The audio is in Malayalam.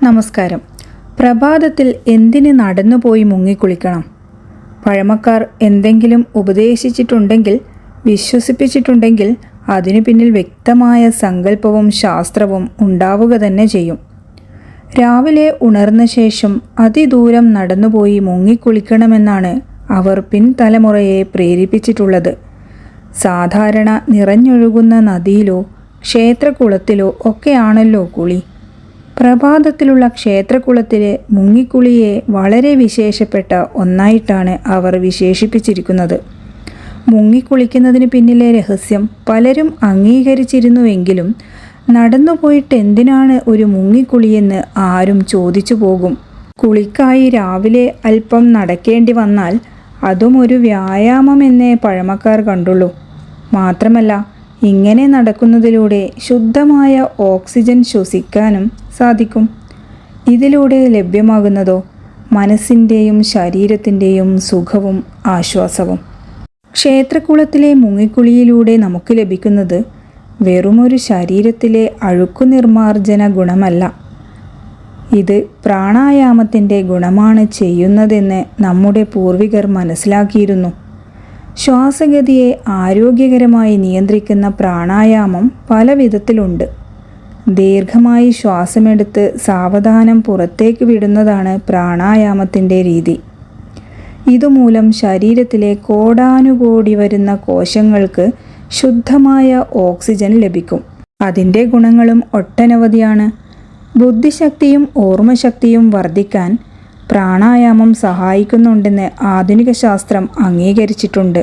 നമസ്കാരം. പ്രഭാതത്തിൽ എന്തിന് നടന്നുപോയി മുങ്ങിക്കുളിക്കണം? പഴമക്കാർ എന്തെങ്കിലും ഉപദേശിച്ചിട്ടുണ്ടെങ്കിൽ, വിശ്വസിപ്പിച്ചിട്ടുണ്ടെങ്കിൽ അതിനു പിന്നിൽ വ്യക്തമായ സങ്കല്പവും ശാസ്ത്രവും ഉണ്ടാവുക തന്നെ ചെയ്യും. രാവിലെ ഉണർന്ന ശേഷം അതിദൂരം നടന്നുപോയി മുങ്ങിക്കുളിക്കണമെന്നാണ് അവർ പിൻതലമുറയെ പ്രേരിപ്പിച്ചിട്ടുള്ളത്. സാധാരണ നിറഞ്ഞൊഴുകുന്ന നദിയിലോ ക്ഷേത്രക്കുളത്തിലോ ഒക്കെയാണല്ലോ കുളി. പ്രഭാതത്തിലുള്ള ക്ഷേത്രക്കുളത്തിലെ മുങ്ങിക്കുളിയെ വളരെ വിശേഷപ്പെട്ട ഒന്നായിട്ടാണ് അവർ വിശേഷിപ്പിച്ചിരിക്കുന്നത്. മുങ്ങിക്കുളിക്കുന്നതിന് പിന്നിലെ രഹസ്യം പലരും അംഗീകരിച്ചിരുന്നുവെങ്കിലും നടന്നുപോയിട്ട് എന്തിനാണ് ഒരു മുങ്ങിക്കുളിയെന്ന് ആരും ചോദിച്ചു പോകും. കുളിക്കായി രാവിലെ അല്പം നടക്കേണ്ടി വന്നാൽ അതും ഒരു വ്യായാമമെന്നേ പഴമക്കാർ കണ്ടുള്ളൂ. മാത്രമല്ല, ഇങ്ങനെ നടക്കുന്നതിലൂടെ ശുദ്ധമായ ഓക്സിജൻ ശ്വസിക്കാനും സാധിക്കും. ഇതിലൂടെ ലഭ്യമാകുന്നതോ മനസ്സിൻ്റെയും ശരീരത്തിൻ്റെയും സുഖവും ആശ്വാസവും. ക്ഷേത്രക്കുളത്തിലെ മുങ്ങിക്കുളിയിലൂടെ നമുക്ക് ലഭിക്കുന്നത് വെറുമൊരു ശരീരത്തിലെ അഴുക്കുനിർമാർജന ഗുണമല്ല. ഇത് പ്രാണായാമത്തിൻ്റെ ഗുണമാണ് ചെയ്യുന്നതെന്ന് നമ്മുടെ പൂർവികർ മനസ്സിലാക്കിയിരുന്നു. ശ്വാസഗതിയെ ആരോഗ്യകരമായി നിയന്ത്രിക്കുന്ന പ്രാണായാമം പല വിധത്തിലുണ്ട്. ദീർഘമായി ശ്വാസമെടുത്ത് സാവധാനം പുറത്തേക്ക് വിടുന്നതാണ് പ്രാണായാമത്തിൻ്റെ രീതി. ഇതുമൂലം ശരീരത്തിലെ കോടാനുകോടി വരുന്ന കോശങ്ങൾക്ക് ശുദ്ധമായ ഓക്സിജൻ ലഭിക്കും. അതിൻ്റെ ഗുണങ്ങളും ഒട്ടനവധിയാണ്. ബുദ്ധിശക്തിയും ഓർമ്മശക്തിയും വർദ്ധിക്കാൻ പ്രാണായാമം സഹായിക്കുന്നുണ്ടെന്ന് ആധുനിക ശാസ്ത്രം അംഗീകരിച്ചിട്ടുണ്ട്.